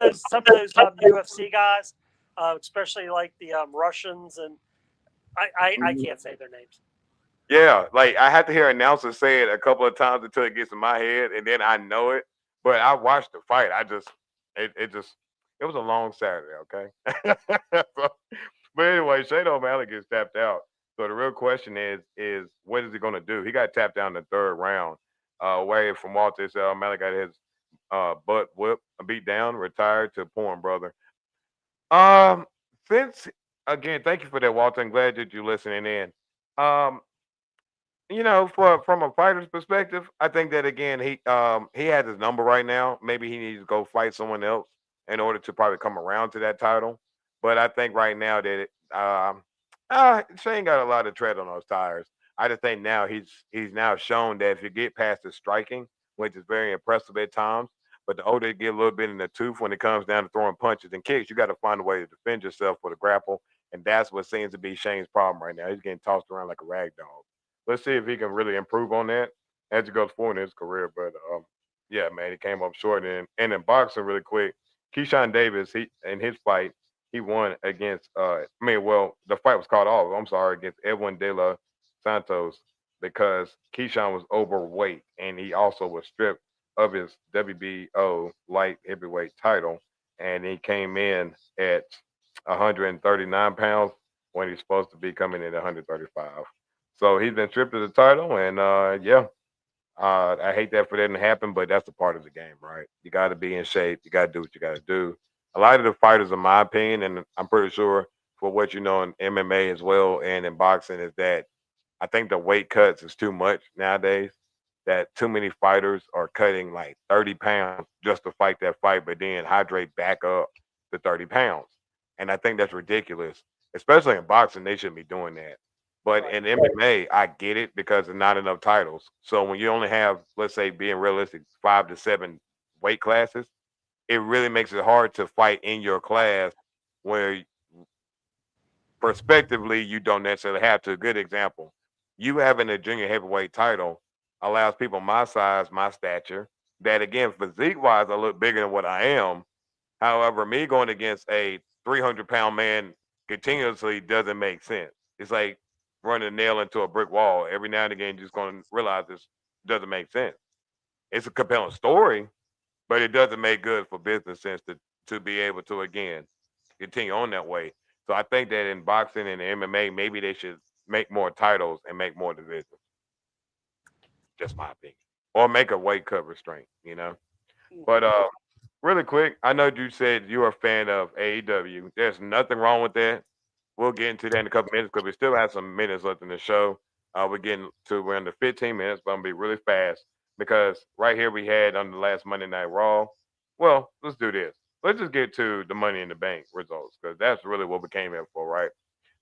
this some of those UFC guys, especially like the Russians, and I man. can't say their names. Yeah, like I have to hear announcers say it a couple of times until it gets in my head, and then I know it. But I watched the fight. It was a long Saturday. Okay. So, but anyway, Shane O'Malley gets tapped out. So the real question is what is he going to do? He got tapped out in the third round. Away from Walter, so O'Malley got his butt whipped, beat down, retired to porn, brother. Um, since again, thank you for that, Walter. I'm glad that you're listening in. Um, for from a fighter's perspective, I think that again he has his number right now. Maybe he needs to go fight someone else in order to probably come around to that title. But I think right now that Shane got a lot of tread on those tires. I just think now he's now shown that if you get past the striking, which is very impressive at times, but the older you get a little bit in the tooth when it comes down to throwing punches and kicks, you got to find a way to defend yourself for the grapple, and that's what seems to be Shane's problem right now. He's getting tossed around like a rag doll. Let's see if he can really improve on that as he goes forward in his career. But yeah, man, he came up short. And in boxing, really quick, Keyshawn Davis, he in his fight, he won against. The fight was called off. I'm sorry, against Edwin De La Santos because Keyshawn was overweight and he also was stripped of his WBO light heavyweight title. and he came in at 139 pounds when he's supposed to be coming in at 135. So he's been stripped of the title, and yeah, I hate that for that to happen, but that's a part of the game, right? You got to be in shape. You got to do what you got to do. A lot of the fighters, in my opinion, and I'm pretty sure for what you know in MMA as well and in boxing, is that I think the weight cuts is too much nowadays. That too many fighters are cutting like 30 pounds just to fight that fight, but then hydrate back up to 30 pounds. And I think that's ridiculous, especially in boxing. They shouldn't be doing that. But in MMA, I get it because there's not enough titles. So when you only have, let's say, being realistic, 5 to 7 weight classes, it really makes it hard to fight in your class where prospectively you don't necessarily have to. A good example, you having a junior heavyweight title allows people my size, my stature, that again, physique wise, I look bigger than what I am. However, me going against a 300-pound man continuously doesn't make sense. It's like running a nail into a brick wall. Every now and again, you're just going to realize this doesn't make sense. It's a compelling story, but it doesn't make good for business sense to be able to again continue on that way. So I think that in boxing and MMA, maybe they should make more titles and make more divisions. Just my opinion, or make a weight cut restraint. But really quick, I know you said you're a fan of AEW. There's nothing wrong with that. We'll get into that in a couple minutes because we still have some minutes left in the show. We're under 15 minutes, but I'm gonna be really fast because right here we had on the last Monday Night Raw. Well, let's do this. Let's just get to the Money in the Bank results because that's really what we came here for, right?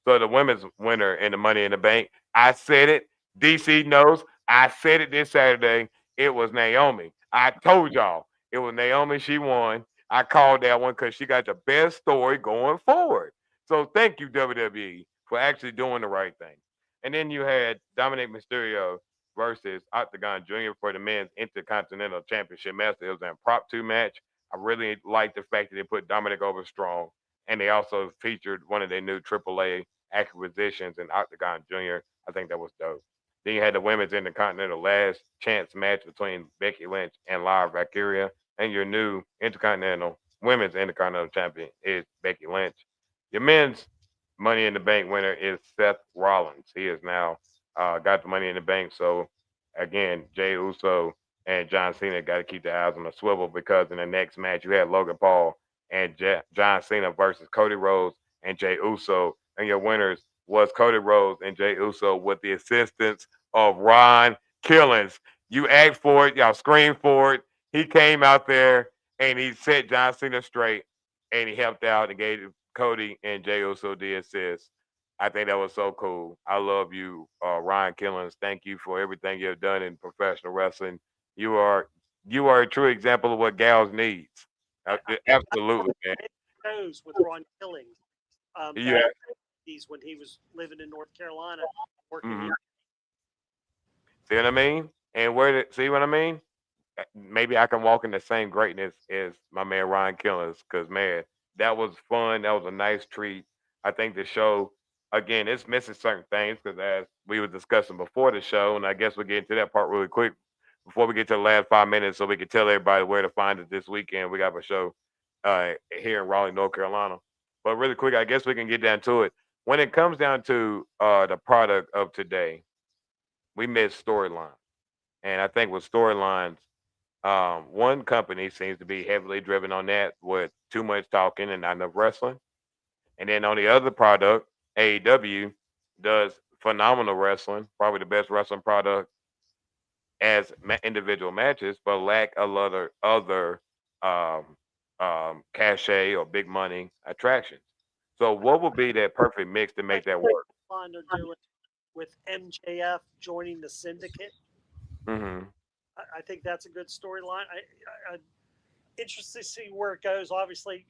So the women's winner in the Money in the Bank, I said it. DC knows. I said it this Saturday. It was Naomi. I told y'all it was Naomi. She won. I called that one because she got the best story going forward. So thank you, WWE, for actually doing the right thing. And then you had Dominic Mysterio versus Octagon Jr. for the men's Intercontinental Championship match. It was an impromptu match. I really like the fact that they put Dominic over strong. And they also featured one of their new AAA acquisitions in Octagon Jr. I think that was dope. Then you had the women's Intercontinental last chance match between Becky Lynch and Lyra Valkyria. And your new Intercontinental Women's Intercontinental Champion is Becky Lynch. Your men's Money in the Bank winner is Seth Rollins. He has now got the Money in the Bank. So again, Jey Uso and John Cena got to keep their eyes on the swivel because in the next match you had Logan Paul and John Cena versus Cody Rhodes and Jey Uso. And your winners was Cody Rhodes and Jey Uso with the assistance of Ron Killings. You asked for it, y'all screamed for it. He came out there and he set John Cena straight and he helped out and gave Cody and Jey Uso the assist. I think that was so cool. I love you, Ryan Killings. Thank you for everything you've done in professional wrestling. You are a true example of what gals needs. Absolutely, man. Shows with Ron Killings. Yeah. He's when he was living in North Carolina, working Mhm. here. See what I mean? And see what I mean? Maybe I can walk in the same greatness as my man Ryan Killings because man, that was fun. That was a nice treat. I think the show again it's missing certain things because as we were discussing before the show, and I guess we'll get into that part really quick before we get to the last 5 minutes, so we can tell everybody where to find it this weekend. We got a show here in Raleigh, North Carolina. But really quick, I guess we can get down to it. When it comes down to the product of today, we miss storyline, and I think with storylines one company seems to be heavily driven on that with too much talking and not enough wrestling. And then on the other product, AEW does phenomenal wrestling, probably the best wrestling product as individual matches, but lack a lot of other um, cachet or big money attractions. So, what would be that perfect mix to make that work? Fun they're doing with MJF joining the syndicate. Hmm. I think that's a good storyline. I'm interested to see where it goes. Obviously,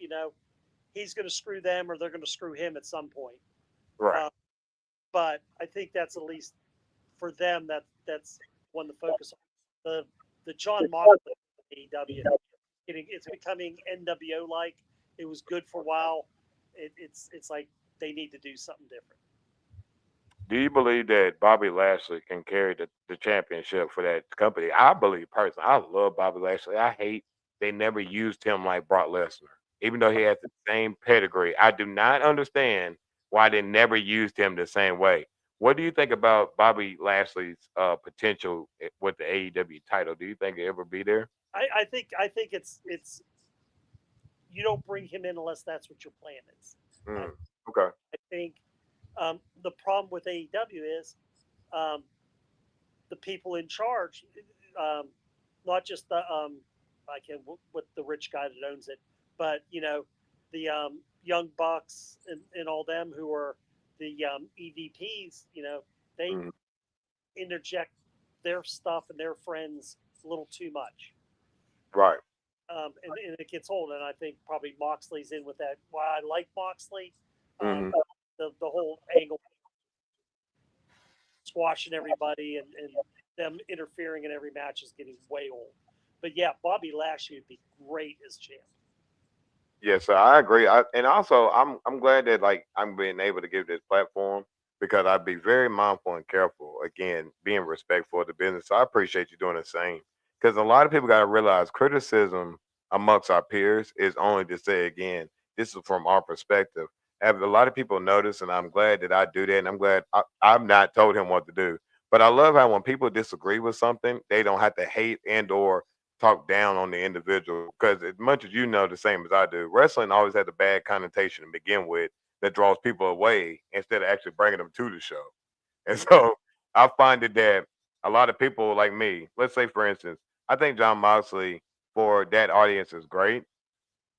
he's going to screw them or they're going to screw him at some point. Right. But I think that's at least for them that's one to focus on. The John Moxley AEW, it's becoming NWO like. It was good for a while. It's like they need to do something different. Do you believe that Bobby Lashley can carry the championship for that company? I believe personally. I love Bobby Lashley. I hate they never used him like Brock Lesnar. even though he has the same pedigree. I do not understand why they never used him the same way. What do you think about Bobby Lashley's potential with the AEW title? Do you think he'll ever be there? I think it's you don't bring him in unless that's what your plan is. I, Mm, okay. I think the problem with AEW is um, the people in charge, um, not just the I can with the rich guy that owns it, but the young bucks and all them who are the EVPs. They Mm, interject their stuff and their friends a little too much. right. And it gets old. And I think probably Moxley's in with that. Why I like Moxley, Hmm. the whole angle, squashing everybody and them interfering in every match is getting way old. But yeah, Bobby Lashley would be great as champ. Yes, sir, I agree. And also, I'm glad that like I'm being able to give this platform because I'd be very mindful and careful. Again, being respectful of the business. So I appreciate you doing the same because a lot of people got to realize criticism amongst our peers is only to say again, this is from our perspective. Have a lot of people notice, and I'm glad that I do that, and I'm glad I've not told him what to do. But I love how when people disagree with something, they don't have to hate and or talk down on the individual because as much as you know the same as I do, wrestling always had a bad connotation to begin with that draws people away instead of actually bringing them to the show. And so I find it that a lot of people like me, let's say for instance, I think John Moxley for that audience is great.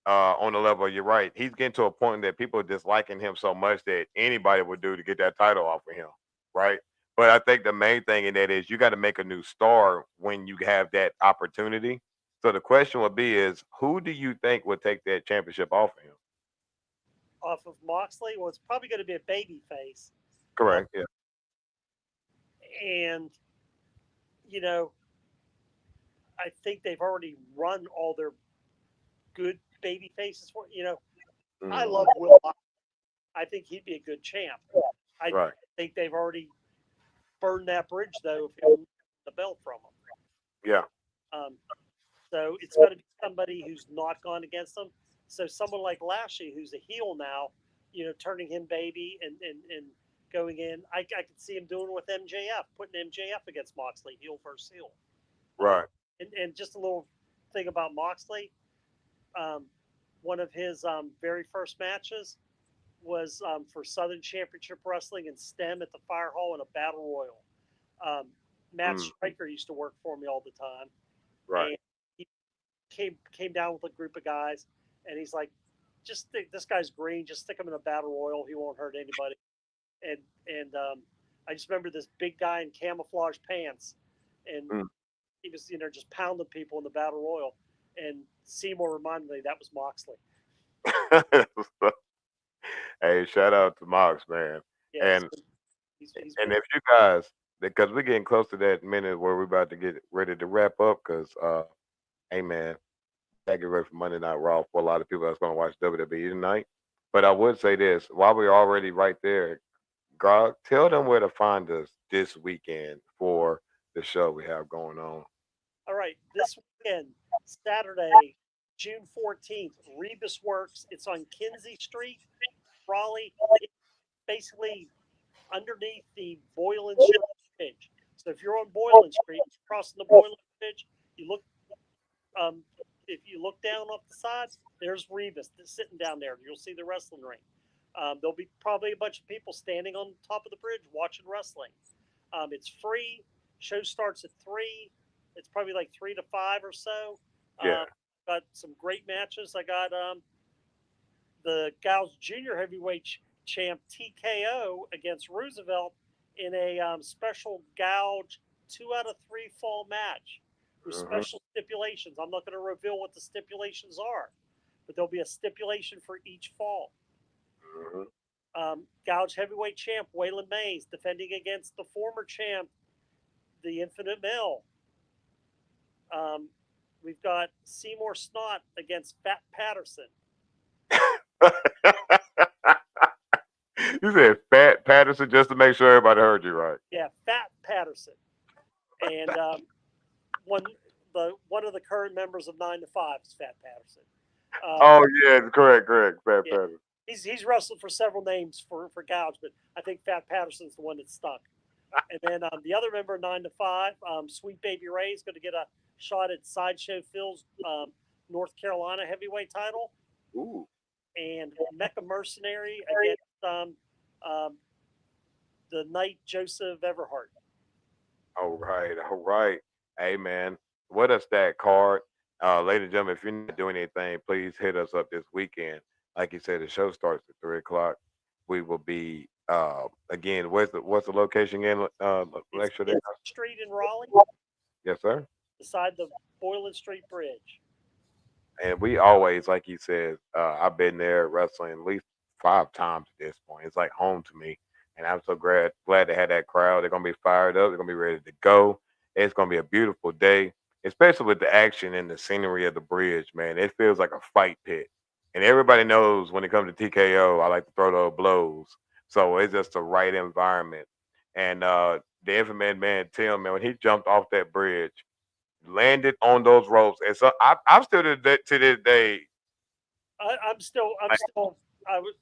On the level, you're right. He's getting to a point that people are disliking him so much that anybody would do to get that title off of him, right? But I think the main thing in that is you got to make a new star when you have that opportunity. So the question would be is who do you think would take that championship off of him? Off of Moxley, well, it's probably going to be a baby face. Uh, Correct. Yeah. and, you know, I think they've already run all their good baby faces for, I Mhm. love Will. I think he'd be a good champ. I Right. think they've already burned that bridge, though, if you the belt from them. Yeah. Um, so it's got to be somebody who's not gone against them. So someone like Lashley, who's a heel now, turning him baby and going in. I could see him doing it with MJF, putting MJF against Moxley, heel versus heel. Um, Right. and just a little thing about Moxley, um, one of his very first matches was for Southern Championship Wrestling in STEM at the Fire Hall in a Battle Royal. Um, Matt Mm. Stryker used to work for me all the time, Right. and he came down with a group of guys, and he's like, "Just this guy's green. Just stick him in a Battle Royal. He won't hurt anybody." And I just remember this big guy in camouflage pants, and Mm. he was just pounding people in the Battle Royal. And Seymour reminded me that was Moxley. Hey, shout out to Mox, man. Yeah, And he's and been if you guys, because we're getting close to that minute where we're about to get ready to wrap up, because hey man, gotta get ready for Monday Night Raw for a lot of people that's going to watch WWE tonight. But I would say this while we're already right there, Grog, tell them where to find us this weekend for the show we have going on. all right. This weekend, Saturday, June 14th, Rebus Works. It's on Kinsey Street, Raleigh. It's basically underneath the Boylan Sugar Bridge. So if you're on Boylan Street, crossing the Boylan Bridge, you look. Um, if you look down off the sides, there's Rebus sitting down there. You'll see the wrestling ring. There'll be probably a bunch of people standing on top of the bridge watching wrestling. It's free. Show starts at 3. It's probably like 3 to 5 or so. Yeah. Got some great matches. I got the Gals Junior Heavyweight Champ TKO against Roosevelt in a special gouge 2 out of 3 fall match with Hmm. special stipulations. I'm not going to reveal what the stipulations are, but there'll be a stipulation for each fall. Hmm. Gouge Heavyweight Champ Waylon Mays defending against the former champ, the Infinite Mill. We've got Seymour Snot against Fat Patterson. You said Fat Patterson just to make sure everybody heard you right. Yeah, Fat Patterson. And one of the current members of 9 to 5 is Fat Patterson. Oh yeah, correct. Fat Yeah, Patterson. he's wrestled for several names for Gouge, but I think Fat Patterson's the one that stuck. And then the other member, 9 to 5, Sweet Baby Ray is going to get a shot at Sideshow Phil's North Carolina heavyweight title, Ooh. and Mecha Mercenary against the Knight Joseph Everhart. All right. Hey man, what a stacked card. Ladies and gentlemen, if you're not doing anything, please hit us up this weekend. Like you said, the show starts at 3 o'clock. We will be again. What's the location again? Lecture there. It's Street in Raleigh, Yes, sir. beside the Boylan Street Bridge. And we always, like you said, I've been there wrestling at least 5 times at this point. It's like home to me, and I'm so glad to have that crowd. They're gonna be fired up. They're gonna be ready to go. It's gonna be a beautiful day, especially with the action and the scenery of the bridge. Man, it feels like a fight pit, and everybody knows when it comes to TKO, I like to throw those blows. So it's just the right environment. And the infamous man Tim, man, when he jumped off that bridge, landed on those ropes, and so I'm still to this day. I'm still, I was,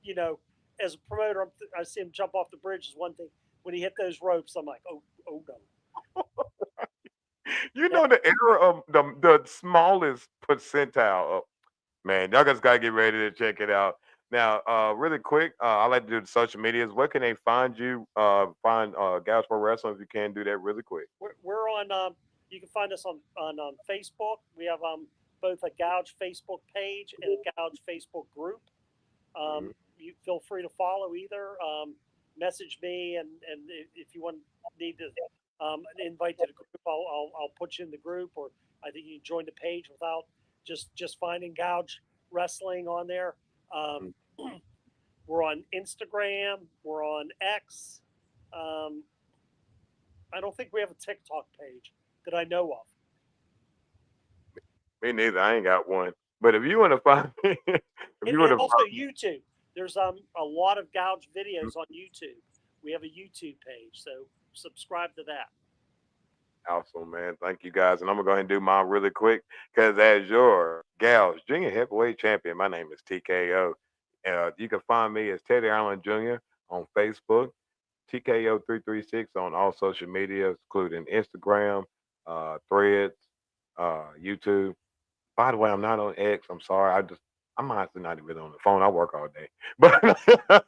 you know, as a promoter, I see him jump off the bridge is one thing. When he hit those ropes, I'm like, oh no. You know the era of the smallest percentile. Of, man, y'all just gotta get ready to check it out. Now, really quick, I like to do the social medias. Where can they find you? Find Gals Pro Wrestling if you can do that really quick. We're on. You can find us on Facebook. We have both a Gouge Facebook page and a Gouge Facebook group. You feel free to follow either. Message me, and if you need to an invite to the group, I'll put you in the group, or I think you can join the page without just finding Gouge Wrestling on there. We're on Instagram. We're on X. I don't think we have a TikTok page that I know of. Me neither. I ain't got one. But if you want to find me, if you want And to also YouTube. There's a lot of Gouge videos on YouTube. We have a YouTube page, so subscribe to that. awesome, man. Thank you guys. And I'm gonna go ahead and do mine really quick because as your Gals Junior Heavyweight Champion, my name is TKO. You can find me as Teddy Allen Jr. on Facebook, TKO336 on all social media, including Instagram, Threads, YouTube. By the way, I'm not on X. I'm sorry. I'm honestly not even on the phone. I work all day. But at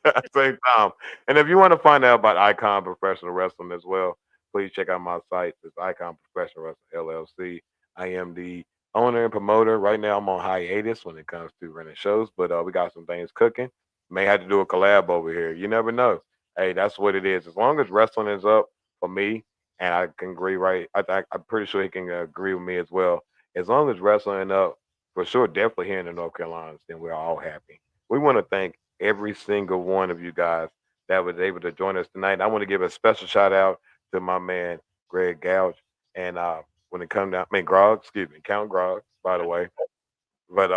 the same time, and if you want to find out about Icon Professional Wrestling as well, please check out my site. It's Icon Professional Wrestling LLC. I am the owner and promoter. Right now, I'm on hiatus when it comes to running shows, but we got some things cooking. May have to do a collab over here. You never know. Hey, that's what it is. As long as wrestling is up for me, and I can agree, right? I'm pretty sure he can agree with me as well. As long as wrestling up, for sure, definitely here in the North Carolinas, then we're all happy. We want to thank every single one of you guys that was able to join us tonight. I want to give a special shout out to my man Greg Gouge, and when it comes down, I mean Grog, excuse me, Count Grog, by the way. But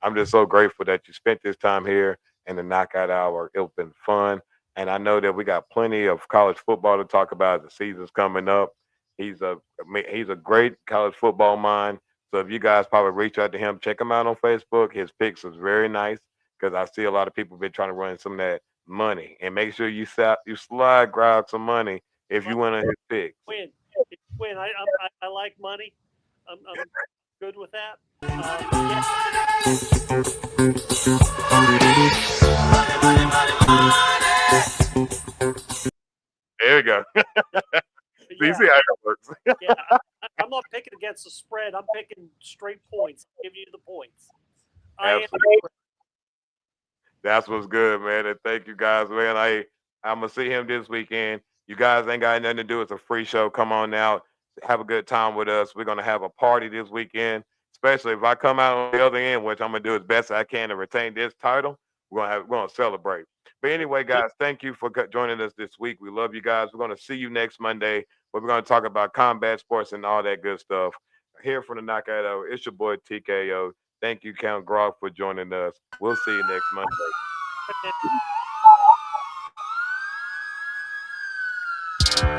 I'm just so grateful that you spent this time here in the Knockout Hour. It's been fun, and I know that we got plenty of college football to talk about. The season's coming up. He's a great college football mind. So if you guys probably reach out to him, check him out on Facebook. His picks is very nice because I see a lot of people been trying to run some of that money. And make sure you slide grab some money if you want to his picks. Win. I like money. I'm good with that. There you go. So you see how that works. Yeah, I'm not picking against the spread. I'm picking straight points. I'll give you the points. Absolutely. That's what's good, man. And thank you guys, man. I'm gonna see him this weekend. You guys ain't got nothing to do. It's a free show. Come on out. Have a good time with us. We're gonna have a party this weekend. Especially if I come out on the other end, which I'm gonna do as best I can to retain this title. We're gonna celebrate. But anyway, guys, thank you for joining us this week. We love you guys. We're gonna see you next Monday. Where we're gonna talk about combat sports and all that good stuff. Here from the Knockout Hour, it's your boy TKO. Thank you, Count Grog, for joining us. We'll see you next Monday.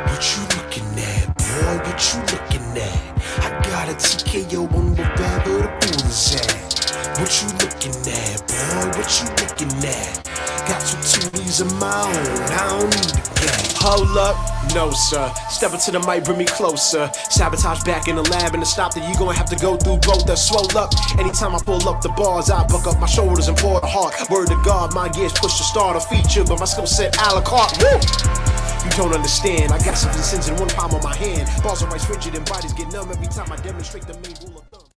What you looking at, boy? What you looking at? I got got a TKO on wherever the pool is at. What you looking at, boy? What you looking at? Got two Tooties of my own, I don't need a gang. Hold up, no sir. Step into the mic, bring me closer. Sabotage back in the lab, and to stop that you gonna have to go through both. That swole up. Anytime I pull up the bars, I buck up my shoulders and pour the heart. Word to God, my gears push to start a feature, but my skill set a la carte. Woo! You don't understand. I got 7 sins in one palm of my hand. Balls are right rigid and bodies get numb every time I demonstrate the main rule of thumb.